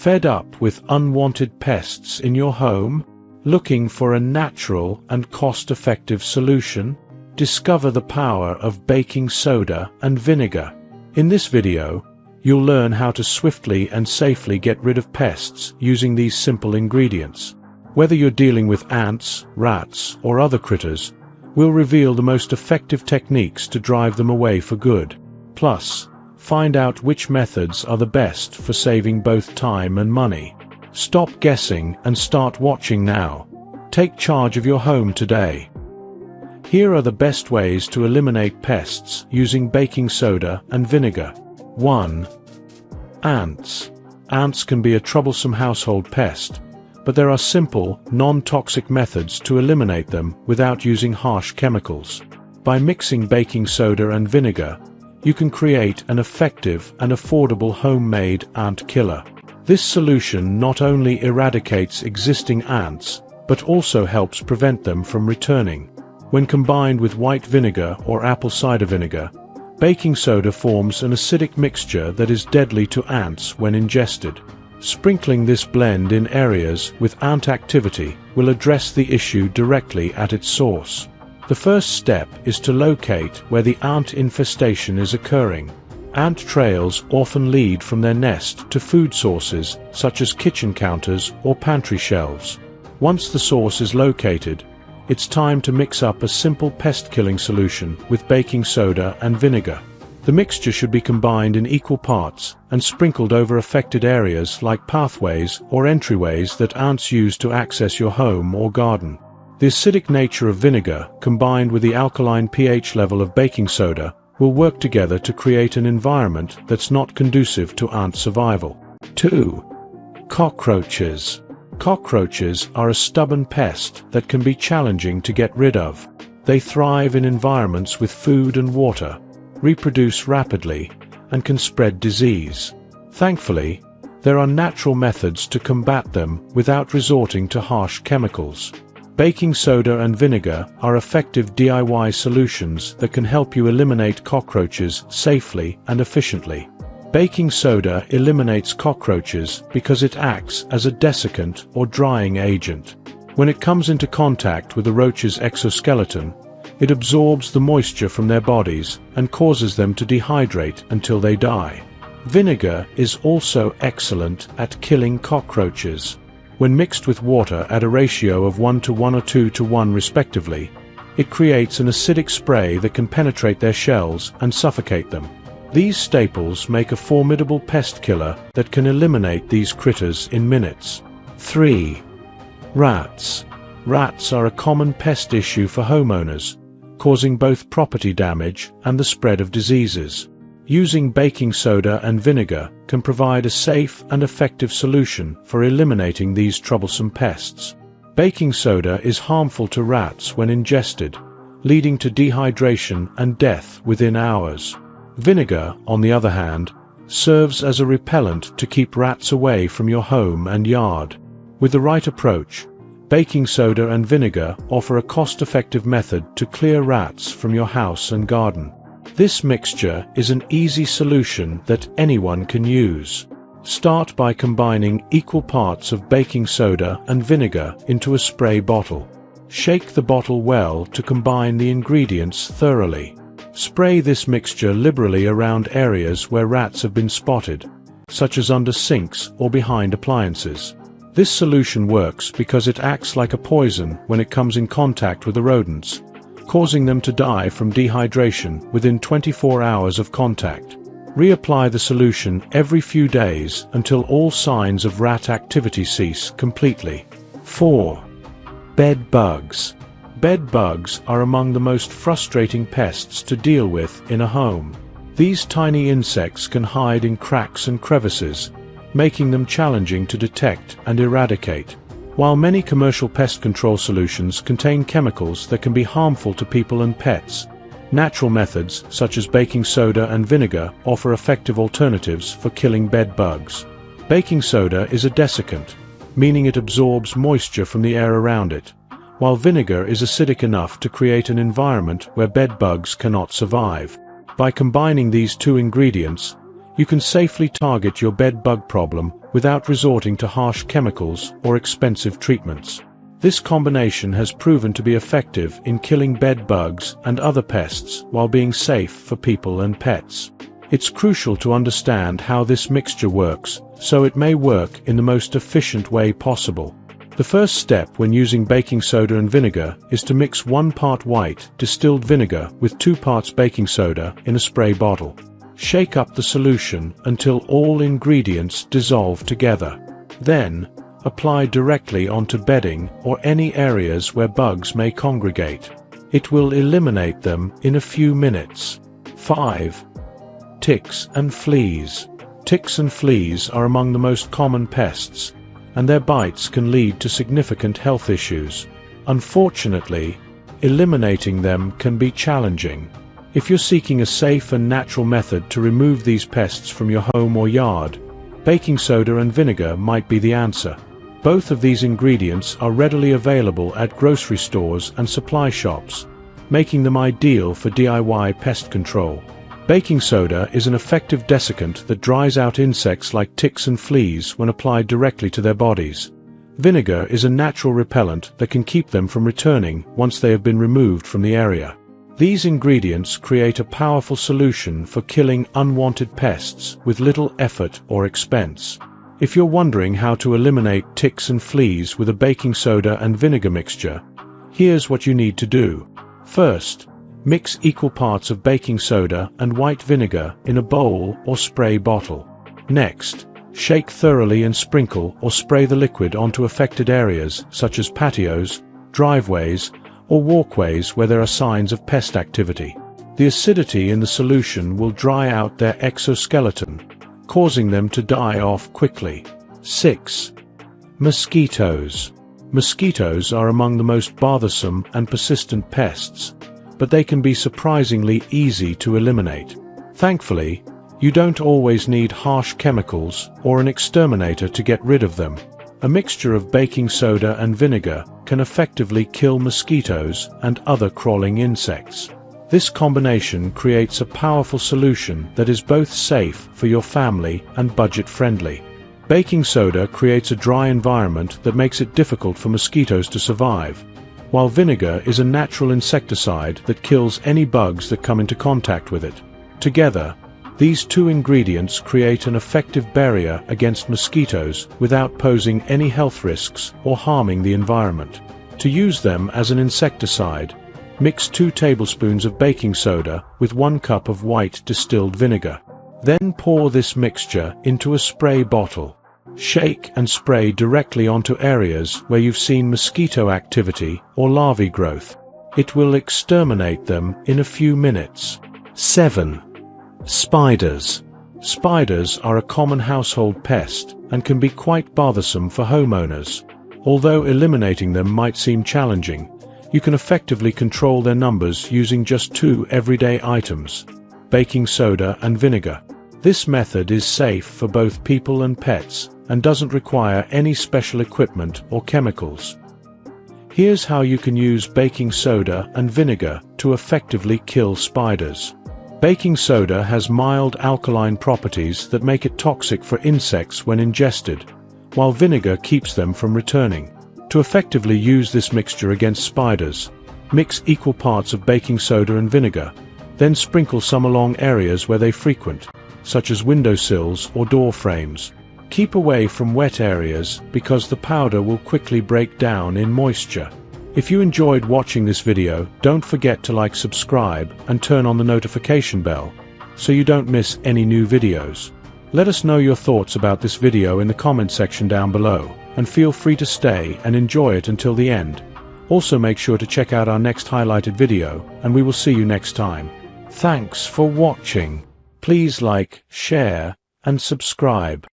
Fed up with unwanted pests in your home? Looking for a natural and cost-effective solution? Discover the power of baking soda and vinegar. In this video, you'll learn how to swiftly and safely get rid of pests using these simple ingredients. Whether you're dealing with ants, rats, or other critters, we'll reveal the most effective techniques to drive them away for good. Plus, find out which methods are the best for saving both time and money. Stop guessing and start watching now. Take charge of your home today. Here are the best ways to eliminate pests using baking soda and vinegar. 1. Ants. Ants can be a troublesome household pest, but there are simple, non-toxic methods to eliminate them without using harsh chemicals. By mixing baking soda and vinegar, you can create an effective and affordable homemade ant killer. This solution not only eradicates existing ants, but also helps prevent them from returning. When combined with white vinegar or apple cider vinegar, baking soda forms an acidic mixture that is deadly to ants when ingested. Sprinkling this blend in areas with ant activity will address the issue directly at its source. The first step is to locate where the ant infestation is occurring. Ant trails often lead from their nest to food sources such as kitchen counters or pantry shelves. Once the source is located, it's time to mix up a simple pest-killing solution with baking soda and vinegar. The mixture should be combined in equal parts and sprinkled over affected areas like pathways or entryways that ants use to access your home or garden. The acidic nature of vinegar, combined with the alkaline pH level of baking soda, will work together to create an environment that's not conducive to ant survival. 2. Cockroaches. Cockroaches are a stubborn pest that can be challenging to get rid of. They thrive in environments with food and water, reproduce rapidly, and can spread disease. Thankfully, there are natural methods to combat them without resorting to harsh chemicals. Baking soda and vinegar are effective DIY solutions that can help you eliminate cockroaches safely and efficiently. Baking soda eliminates cockroaches because it acts as a desiccant or drying agent. When it comes into contact with a roach's exoskeleton, it absorbs the moisture from their bodies and causes them to dehydrate until they die. Vinegar is also excellent at killing cockroaches. When mixed with water at a ratio of 1 to 1 or 2 to 1 respectively, it creates an acidic spray that can penetrate their shells and suffocate them. These staples make a formidable pest killer that can eliminate these critters in minutes. 3. Rats. Rats are a common pest issue for homeowners, causing both property damage and the spread of diseases. Using baking soda and vinegar can provide a safe and effective solution for eliminating these troublesome pests. Baking soda is harmful to rats when ingested, leading to dehydration and death within hours. Vinegar, on the other hand, serves as a repellent to keep rats away from your home and yard. With the right approach, baking soda and vinegar offer a cost-effective method to clear rats from your house and garden. This mixture is an easy solution that anyone can use. Start by combining equal parts of baking soda and vinegar into a spray bottle. Shake the bottle well to combine the ingredients thoroughly. Spray this mixture liberally around areas where rats have been spotted, such as under sinks or behind appliances. This solution works because it acts like a poison when it comes in contact with the rodents, causing them to die from dehydration within 24 hours of contact. Reapply the solution every few days until all signs of rat activity cease completely. 4. Bed bugs. Bed bugs are among the most frustrating pests to deal with in a home. These tiny insects can hide in cracks and crevices, making them challenging to detect and eradicate. While many commercial pest control solutions contain chemicals that can be harmful to people and pets, natural methods such as baking soda and vinegar offer effective alternatives for killing bed bugs. Baking soda is a desiccant, meaning it absorbs moisture from the air around it, while vinegar is acidic enough to create an environment where bed bugs cannot survive. By combining these two ingredients, You can safely target your bed bug problem without resorting to harsh chemicals or expensive treatments. This combination has proven to be effective in killing bed bugs and other pests while being safe for people and pets. It's crucial to understand how this mixture works, so it may work in the most efficient way possible. The first step when using baking soda and vinegar is to mix 1 part white distilled vinegar with 2 parts baking soda in a spray bottle. Shake up the solution until all ingredients dissolve together. Then, apply directly onto bedding or any areas where bugs may congregate. It will eliminate them in a few minutes. 5. Ticks and fleas. Ticks and fleas are among the most common pests, and their bites can lead to significant health issues. Unfortunately, eliminating them can be challenging. If you're seeking a safe and natural method to remove these pests from your home or yard, baking soda and vinegar might be the answer. Both of these ingredients are readily available at grocery stores and supply shops, making them ideal for DIY pest control. Baking soda is an effective desiccant that dries out insects like ticks and fleas when applied directly to their bodies. Vinegar is a natural repellent that can keep them from returning once they have been removed from the area. These ingredients create a powerful solution for killing unwanted pests with little effort or expense. If you're wondering how to eliminate ticks and fleas with a baking soda and vinegar mixture, here's what you need to do. First, mix equal parts of baking soda and white vinegar in a bowl or spray bottle. Next, shake thoroughly and sprinkle or spray the liquid onto affected areas such as patios, driveways, or walkways where there are signs of pest activity. The acidity in the solution will dry out their exoskeleton, causing them to die off quickly. 6. Mosquitoes. Mosquitoes are among the most bothersome and persistent pests, but they can be surprisingly easy to eliminate. Thankfully, you don't always need harsh chemicals or an exterminator to get rid of them. A mixture of baking soda and vinegar can effectively kill mosquitoes and other crawling insects. This combination creates a powerful solution that is both safe for your family and budget-friendly. Baking soda creates a dry environment that makes it difficult for mosquitoes to survive, while vinegar is a natural insecticide that kills any bugs that come into contact with it. Together, these two ingredients create an effective barrier against mosquitoes without posing any health risks or harming the environment. To use them as an insecticide, mix 2 tablespoons of baking soda with 1 cup of white distilled vinegar. Then pour this mixture into a spray bottle. Shake and spray directly onto areas where you've seen mosquito activity or larvae growth. It will exterminate them in a few minutes. 7. Spiders. Spiders are a common household pest and can be quite bothersome for homeowners. Although eliminating them might seem challenging, you can effectively control their numbers using just 2 everyday items: baking soda and vinegar. This method is safe for both people and pets and doesn't require any special equipment or chemicals. Here's how you can use baking soda and vinegar to effectively kill spiders. Baking soda has mild alkaline properties that make it toxic for insects when ingested, while vinegar keeps them from returning. To effectively use this mixture against spiders, mix equal parts of baking soda and vinegar, then sprinkle some along areas where they frequent, such as windowsills or door frames. Keep away from wet areas because the powder will quickly break down in moisture. If you enjoyed watching this video, don't forget to like, subscribe, and turn on the notification bell, so you don't miss any new videos. Let us know your thoughts about this video in the comment section down below, and feel free to stay and enjoy it until the end. Also make sure to check out our next highlighted video, and we will see you next time. Thanks for watching. Please like, share, and subscribe.